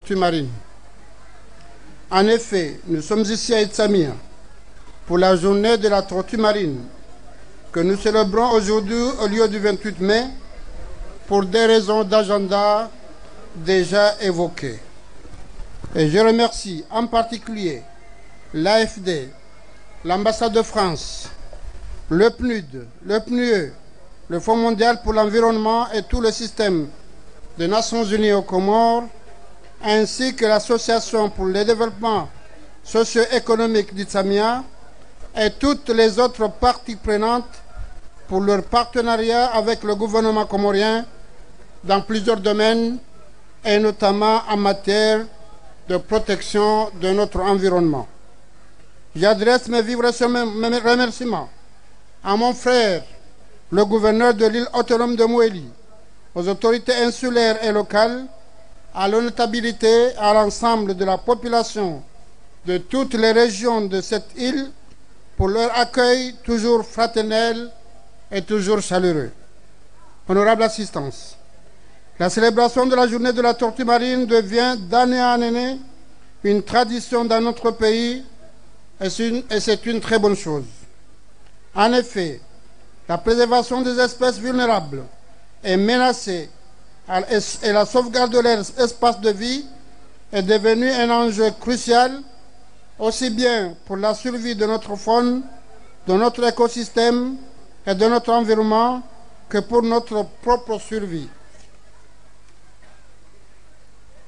tortue marine. En effet, nous sommes ici à Itsamia pour la journée de la tortue marine que nous célébrons aujourd'hui au lieu du 28 mai pour des raisons d'agenda déjà évoquées. Et je remercie en particulier l'AFD, l'ambassade de France, le PNUD, le PNUE, le Fonds mondial pour l'environnement et tout le système des Nations unies aux Comores, ainsi que l'Association pour le développement socio-économique d'Itsamia et toutes les autres parties prenantes pour leur partenariat avec le gouvernement comorien dans plusieurs domaines et notamment en matière de protection de notre environnement. J'adresse mes vifs remerciements à mon frère, le gouverneur de l'île autonome de Mouéli, aux autorités insulaires et locales, à l'honnêteté, à l'ensemble de la population de toutes les régions de cette île pour leur accueil toujours fraternel et toujours chaleureux. Honorable assistance, la célébration de la journée de la tortue marine devient d'année en année une tradition dans notre pays et c'est une très bonne chose. En effet, la préservation des espèces vulnérables et menacées et la sauvegarde de leur espace de vie est devenue un enjeu crucial aussi bien pour la survie de notre faune, de notre écosystème et de notre environnement que pour notre propre survie.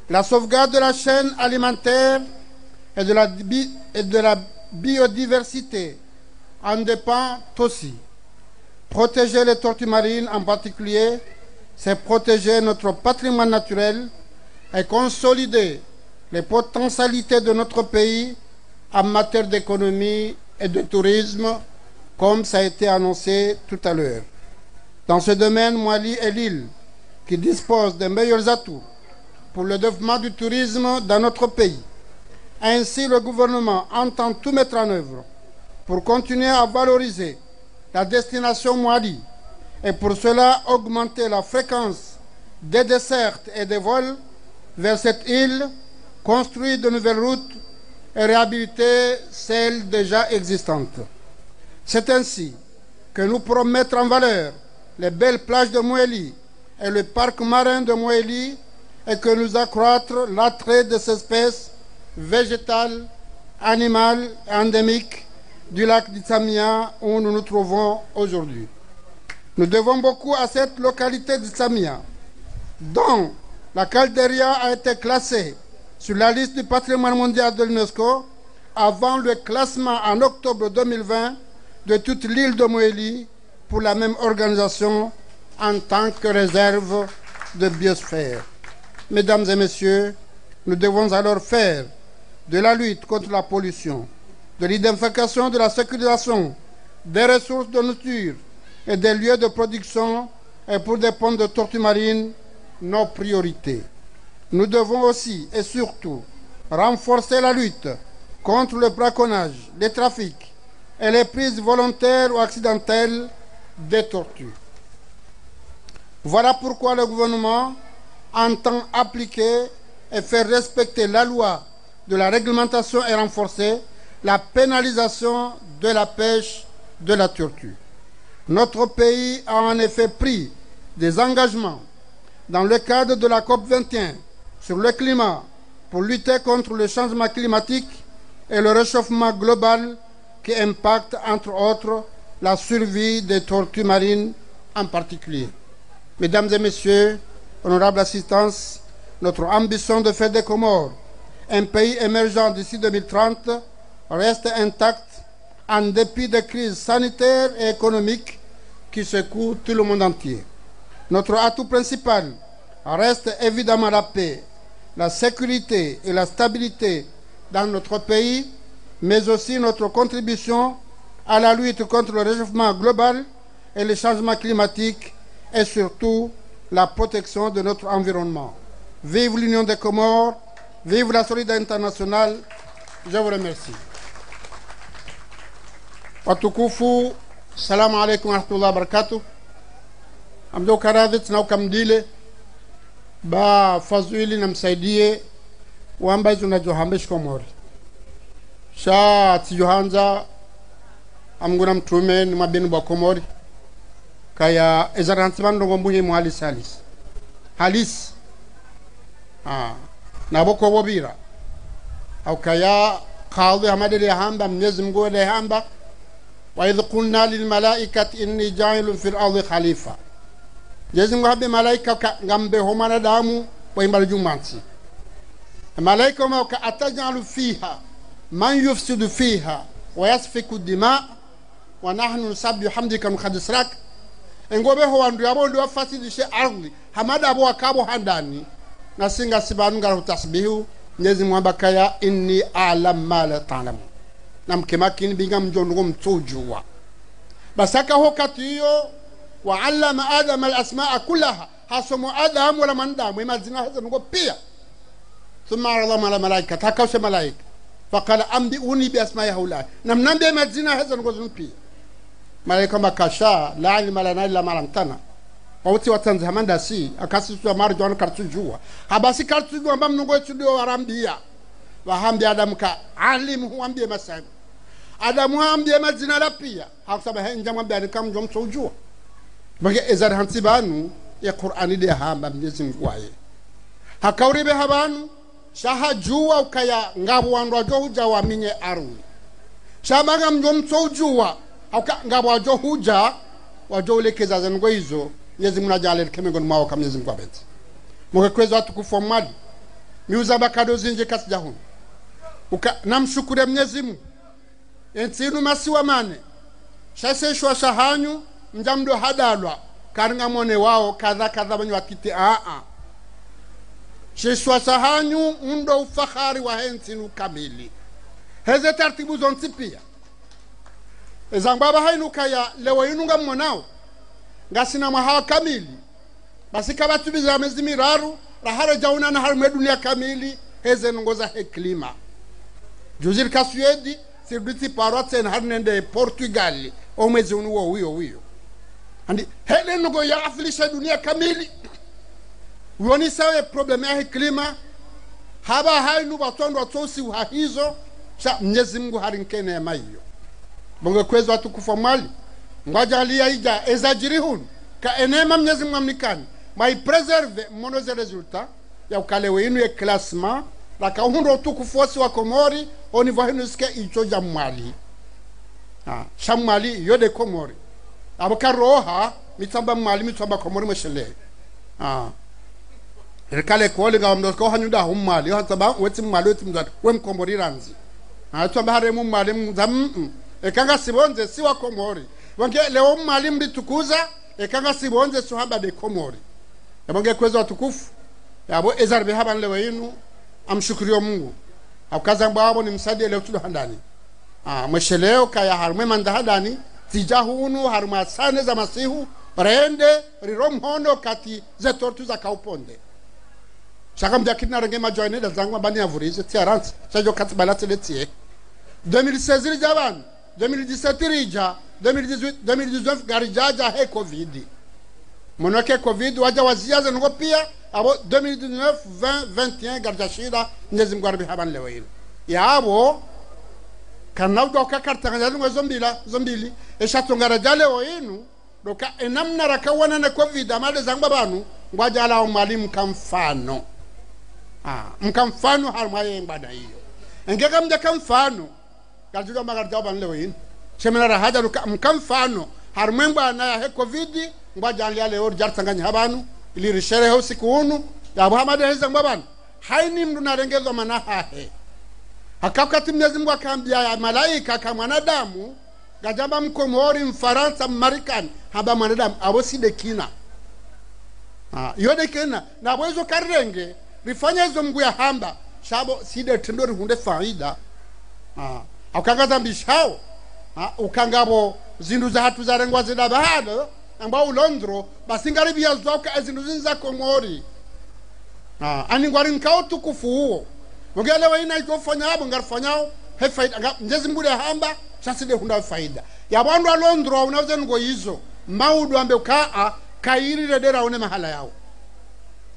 La sauvegarde de la chaîne alimentaire et de la biodiversité en dépend aussi. Protéger les tortues marines en particulier, c'est protéger notre patrimoine naturel et consolider les potentialités de notre pays en matière d'économie et de tourisme, comme ça a été annoncé tout à l'heure. Dans ce domaine, Mouéli est l'île qui dispose des meilleurs atouts pour le développement du tourisme dans notre pays. Ainsi, le gouvernement entend tout mettre en œuvre pour continuer à valoriser la destination Mouéli et pour cela augmenter la fréquence des dessertes et des vols vers cette île, construire de nouvelles routes et réhabiliter celles déjà existantes. C'est ainsi que nous pourrons mettre en valeur les belles plages de Mouéli et le parc marin de Mouéli et que nous accroître l'attrait de ces espèces végétales, animales et endémiques du lac d'Itsamia où nous nous trouvons aujourd'hui. Nous devons beaucoup à cette localité d'Itsamia, dont la calderia a été classée sur la liste du patrimoine mondial de l'UNESCO avant le classement en octobre 2020 de toute l'île de Mouéli pour la même organisation en tant que réserve de biosphère. Mesdames et messieurs, nous devons alors faire de la lutte contre la pollution, de l'identification de la sécurisation des ressources de nature et des lieux de production et pour des ponts de tortues marines nos priorités. Nous devons aussi et surtout renforcer la lutte contre le braconnage, les trafics et les prises volontaires ou accidentelles des tortues. Voilà pourquoi le gouvernement entend appliquer et faire respecter la loi de la réglementation et renforcer la pénalisation de la pêche de la tortue. Notre pays a en effet pris des engagements dans le cadre de la COP 21 sur le climat pour lutter contre le changement climatique et le réchauffement global qui impacte entre autres la survie des tortues marines en particulier. Mesdames et messieurs, honorable assistance, notre ambition de faire des Comores un pays émergent d'ici 2030 reste intacte en dépit des crises sanitaires et économiques qui secouent tout le monde entier. Notre atout principal reste évidemment la paix, la sécurité et la stabilité dans notre pays, mais aussi notre contribution à la lutte contre le réchauffement global et le changement climatique et surtout la protection de notre environnement. Vive l'Union des Comores, vive la solidarité internationale. Je vous remercie. Watukufu, salamu alaikum wa rahmatullahi wa barakatuh. Amdo karadhi tunaukamdile ba Fadhili na msaidie wamba izo na johambe shikomori sha tijohanza amguna mtume ni mabeni bwa komori kaya ezaranti bandongo mbunye mu halis na boko bobira au kaya qadi hamadiri hamba Mwenyezi Mungu ile hamba wa idh qulna lil malaikati inni ja'ilun fil ardi khalifa Mwenyezi Mungu habe malaika ngambe homana damu wa imbal jumanti malaika ma ka atajalu fiha man yufsidu fiha wa yasfiku dima wa nahnu nusabbihu hamdika muqaddisrak ngobe ho wandu yabo ndo wafasidishe ardhi hamada abo akabo handani na singa sibanu ngara tasbihu Mwenyezi Mungu ambakaya inni a'lam ma la ta'lamu namkemakini binga mjongo mtujua basaka hokati hiyo wa 'allama adama al-asma'a kullaha hasomo adam wala mandamu imazina hazo ngo pia thumma aralama ala malaika takawsha malaika faqala ambiuni bi asma'i haula namnambia mazina hazo ngo pia malaika makasha la ilma lana illa ma lamtana wauti watanzi hamanda si akasisu marjo an kartujua habasi kartujua mbam nungo chudio warambia wahambi adam ka alim huambie masabu adam huambie mazina la pia hakusaba henja mwambia nikamjo mtujua bage ezar hansibanu ya qur'ani de hamba Mwenyezi Mungu wae hakauribe habanu shahajua ukaya ngabu wandu jo huja wa minye aru shabaga mjo mtujua ngabo wajo huja wajo ulekeza zango hizo Mwenyezi Mungu ajale kemengo mao kama Mwenyezi Mungu abeti mukwezo atukufu mali miuza bakado zinje kasijahuni namshukuru Mwenyezi Mungu entinu masiwa mane shaseshwa shahanyu mjamdo hadalwa karinga mone wao kadha banyu wakiti sheshwa shahanyu ndo ufahari wa entinu kamili heze tartibu zonti pia ezambaba hainuka ya lewa inunga mwanao ngasina mwahawa kamili basi kabatubiza mezi miraru rahara jauna na harume dunia kamili heze nungoza heklima juzir kasuyedi sirbiti paroten harnende Portugali o mwezi unuwa huyo andi hele nungo ya afilisha dunia kamili uoni sawe probleme ya heklima haba hainu watondo watosi uhahizo sha Mwenyezi Mungu harinkene ya maiyo bonge kwezo atukufu mali ngwajalia ija ezajirihun ka enema Mwenyezi Mungu amnikani mai preserve monoze resultat ya ukalewe inu ya classement la ka hundo tukufu wa Komori oni vahinuske icho jamali shamali yode Komori abakaroha mitamba mali mitamba Komori mashele rekale ko le ngamdo ko hanyuda humali hataba weti mali weti mzat wem Komori ranzi atamba hare mu mali mzam ekanga sibonze siwa Komori wange leo mali mbitukuza ekanga sibonze suhaba de Komori yabonge kwezo watukufu yabo ezarbe haban lewe inu amshukuriyo Mungu akaza mbabo ni msadi leo tudo handani msheleo kaya harume mandahadani tijahunu haruma sane za masihu rende rirom hono kati ze tortu za kauponde shaka mjakina renge majoine da zangwa bani avurize tiarant chajo kati balate letie 2016 jaban 2017 rija 2018 garijaja he covid monake covid waja waziaza ngo pia abo 2019 20 21 garjashida Mwenyezi Mungu arabi haban lewail yabo kanawdo kakarta ngalo zombili eshatongara jale oinu doka enamna rakawana na covid amade zangba banu ngwaja ala mwalimu kamfano mkamfano harmaye mbada hiyo engeka mja kamfano gajuga magarja ban lewail seminara haja mkamfano harmemba na he covid ngwaja ale or jartanganya habanu ili rishere ho sikunu ya Muhammad hezangba banu haini mdu narengezo manaha he hakakati Mwenyezi Mungu akaambia ya malaika kama mwanadamu gajamba Mkomori Mfaransa Marekani haba mwanadamu aboside kina yode kina na bwezo karenge rifanya hizo mgu ya hamba shabo side tendori hunde faida akagaza mbishao ukangabo zindu za hatu za rengwa zida bahado ambao ulondro basingari biya zoka zindu zinza Komori ani ngwari nkao tukufu huo ngele waina ikofanya abo ngarfanyao he faida Mwenyezi Mungu ya hamba chaside hunda faida ya bandu alondro unaweza ngo hizo maudu ambe kairi redera one mahala yao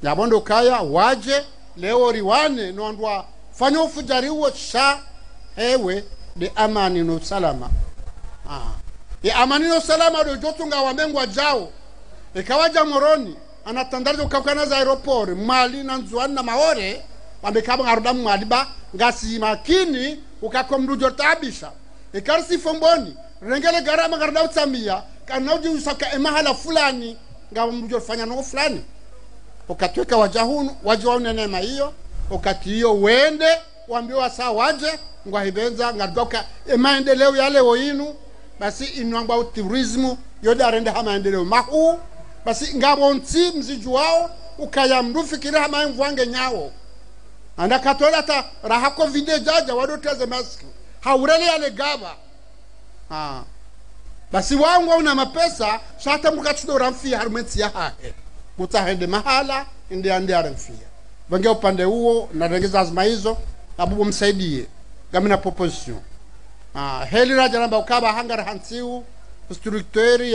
ya bondo kaya waje leo riwane no andwa fanya ufujari huo sha hewe de amani no salama ya amani no salama do jotunga wamengwa jao ikawaja moroni anatandaza ukakana za aeroport mali na nzuani na maore wamekaba ngaruda mwaliba ngasi makini ukakomrujo tabisha ikarsi fomboni rengele garama garda utsamia kana uji usaka emahala fulani ngamrujo fanya no fulani ukatweka wajahunu wajione neema hiyo ukati hiyo wende waambiwa saa waje ngwahibenza ngadoka maendeleo yale woinu basi inwangwa tourism yoda rende ha maendeleo mahu basi ngabonti mziju wao ukaya mrufikira ha maimvange nyawo anda katola ta rahako vinde jaja wadoteze maski haurele yale gaba basi wangu una mapesa shata mkachudo ramfi harumenti ya hahe utahende mahala indi andi aramfia vange upande huo na rengeza azma hizo abubu msaidie gamina proposition heli raja namba ukaba hangara hansiu structure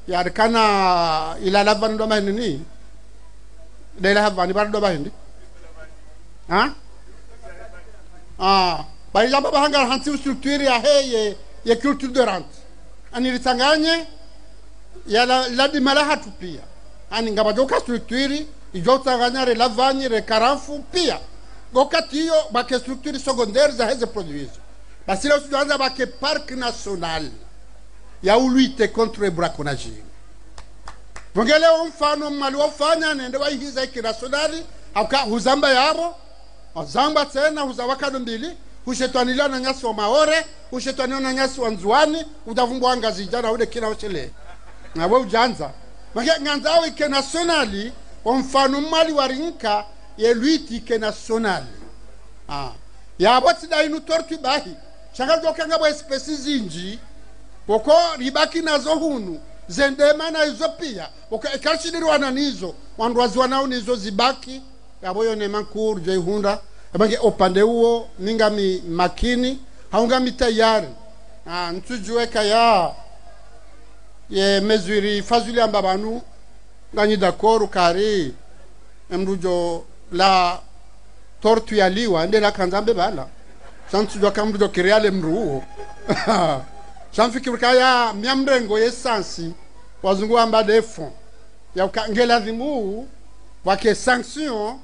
ya rikana ila lavani doma hindi dela havani bari doma hindi bari jamba hangara hansiu structure ya heye ya culture de rente ani ritanganye ya la di malahatu pia ani ngabajoka structure ijota ganyare lavani re karanfu pia gokati hiyo bake structure secondaire za heze produits basi leo tunaanza bake parc national ya uluite contre braconnage vongele mfano mali wafanya nende wahiza iki nationali aka huzamba yabo azamba tena huzawaka mbili hushetwanila na nyasi wa maore hushetwanila na nyasi wa nzuani utavumbwa ngazi jana ule kina ochele na wewe ujanza nganzawe ke nationali mfano mali warinka yeluiti ke nationali ya boti da inu tortu bahi shaka doka ngabo espesi zinji boko ribaki nazo hunu zendema na izo pia boko ekashidiri wananizo wanduwazi wanao nizo zibaki yaboyo ne mankuru jai hunda ebange opande huo ningami makini haungami tayari ntujueka ya ye mezuri fazuli ambabanu ngani d'accord kari emrujo la tortu ya liwa ndela kanzambe bala santu do kamrujo kireale mruo sanfikiri kaya miamrengo yesansi wazungu ambade fond ya ngela zimu wake sanction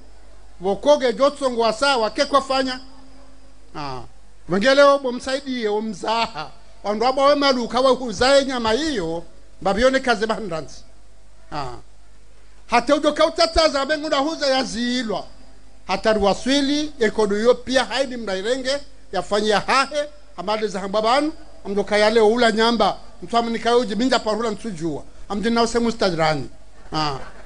wokoge jotsongo wasa wake kwafanya wengeleo bomsaidie omzaha wandu abo wemaluka wa huzaye nyama hiyo babione kaze bandanzi hata udoka utataza benguda huza yazilwa hata ruwaswili ekodo pia haidi mrairenge yafanyia hahe amade za hambabanu amdoka yale ula nyamba mtwamu nikauji binja parula nsujua amjina usemu stadrani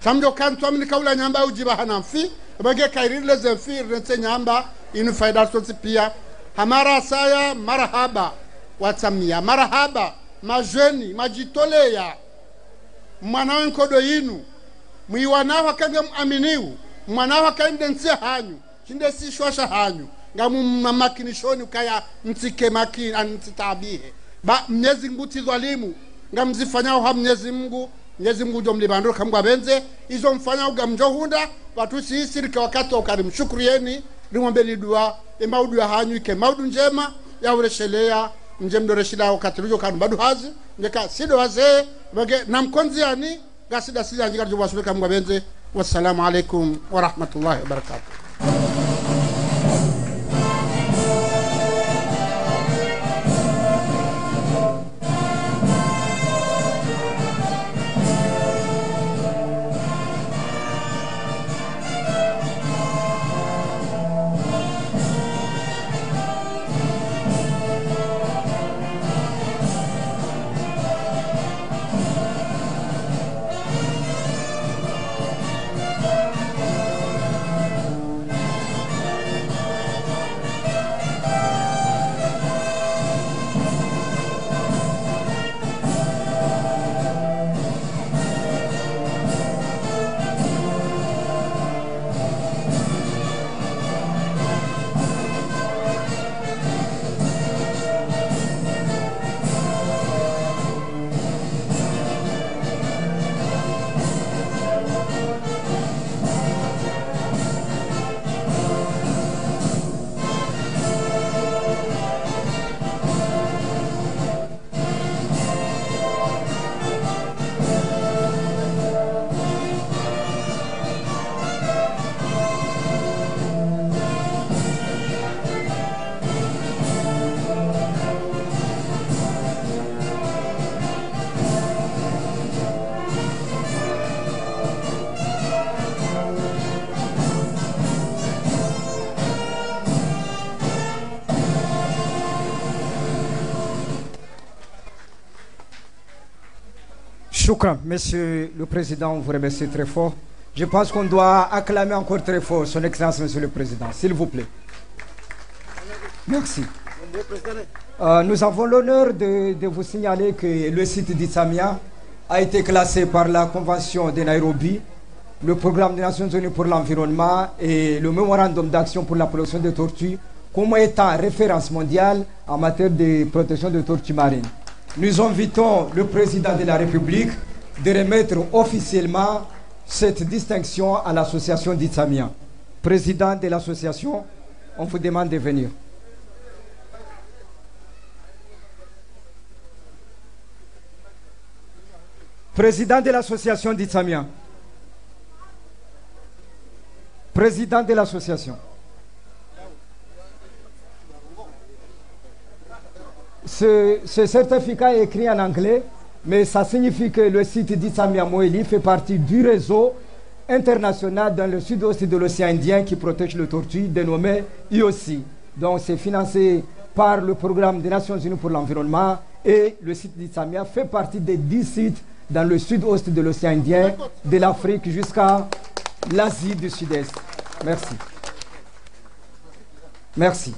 samdoka mtwamu nikaula nyamba ujiba hanamfi bage kairile zemfi rense nyamba inu faida sonsi pia hamara saya marahaba watamia marahaba majeni majitoleya mwana wenkodo yinu mwiwanawa kange aminiu mwanawa kainde nsi hanyu chinde si shwasha hanyu ngamu makinishoni ukaya mtike makini antitabihe ba mnyezi mbuti zwalimu ngamzifanyao ha mnyezi Mungu jo mlibanduru kamgwa benze izo mfanyao gamjohunda watu siisirika wakati ukarimshukurieni rimwambeli dua maudu ya hanyu ike maudu njema ya ureshelea njemdoreshila wakati rujo kanu badu hazi njeka sido wazee na mkonziani gasida sida njika juwa sulika mgwa benze. Wassalamu alaikum wa rahmatullahi wa barakatuh. Choukran, Monsieur le Président, on vous remercie très fort. Je pense qu'on doit acclamer encore très fort son Excellence, Monsieur le Président, s'il vous plaît. Merci. Nous avons l'honneur de vous signaler que le site d'Itsamia a été classé par la Convention de Nairobi, le Programme des Nations Unies pour l'environnement et le Mémorandum d'action pour la protection des tortues comme étant référence mondiale en matière de protection des tortues marines. Nous invitons le Président de la République de remettre officiellement cette distinction à l'association d'Itsamia. Président de l'association, on vous demande de venir. Président de l'association d'Itsamia. Président de l'association. Ce certificat est écrit en anglais, mais ça signifie que le site d'Itsamia Moélie fait partie du réseau international dans le sud-ouest de l'océan Indien qui protège les tortues, dénommé IOC. Donc c'est financé par le programme des Nations Unies pour l'environnement et le site d'Itsamia fait partie des 10 sites dans le sud-ouest de l'océan Indien, de l'Afrique jusqu'à l'Asie du Sud-Est. Merci. Merci.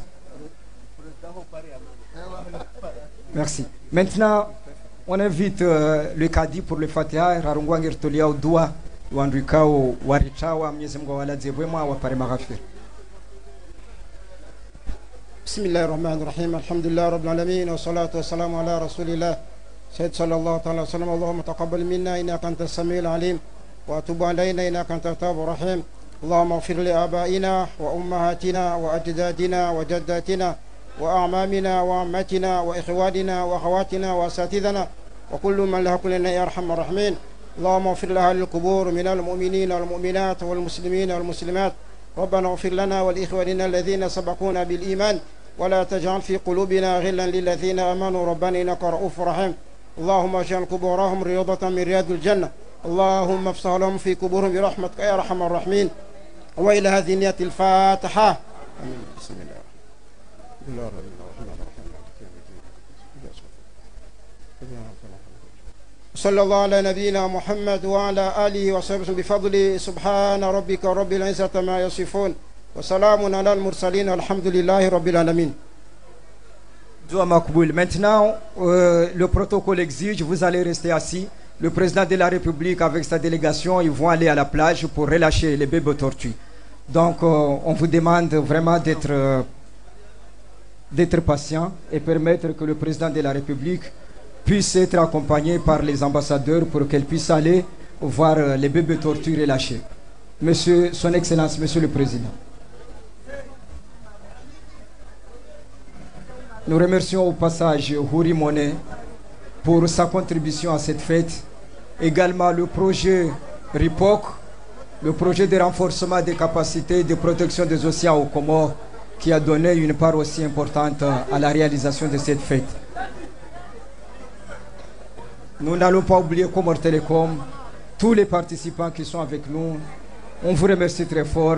Merci. Maintenant, on invite le Kadi pour le Fatiha, Rarungwa Ngirtolia Udua, Wandrikao, Warichawa, Mnyezemgo Waladzebwema, Waparimagafir. Bismillahirrahmanirrahim. Alhamdulillah Rabbil Alamin. Wa salatu wa salamu ala Rasulillah. Sayyid sallallahu ta'ala wa sallam. Allahumma taqabbal minna innaka antas samiul alim. Wa atub alayna innaka antat tawwabur rahim. Allahumma ighfir li abaina wa ummahatina wa ajdadina wa jaddatina وأعمامنا وعماتنا وإخواننا وأخواتنا وأساتذنا وكل من له كلنا يا أرحم الراحمين. اللهم اغفر لها للقبور من المؤمنين والمؤمنات والمسلمين والمسلمات. ربنا اغفر لنا ولإخواننا الذين سبقونا بالإيمان ولا تجعل في قلوبنا غلا للذين آمنوا ربنا إنك رؤوف رحيم. اللهم اجعل قبورهم رياضة من رياض الجنة. اللهم افسح لهم في قبورهم برحمتك يا أرحم الراحمين. وإلى هذه النية الفاتحة. آمين. بسم الله. صلى الله على نبينا محمد وعلى آله وصحبه بفضل سبحان ربك رب العزة ما يصفون وسلام على المرسلين والحمد لله رب العالمين. Maintenant, le protocole exige, vous allez rester assis. Le président de la République avec sa délégation, ils vont aller à la plage pour relâcher les bébés tortues. Donc, on vous demande vraiment d'être patient et permettre que le président de la République puisse être accompagné par les ambassadeurs pour qu'elle puisse aller voir les bébés tortues relâchés. Monsieur, Son Excellence, Monsieur le Président. Nous remercions au passage Houri Monet pour sa contribution à cette fête. Également le projet RIPOC, le projet de renforcement des capacités de protection des océans aux Comores, qui a donné une part aussi importante à la réalisation de cette fête. Nous n'allons pas oublier Comores Telecom, tous les participants qui sont avec nous. On vous remercie très fort.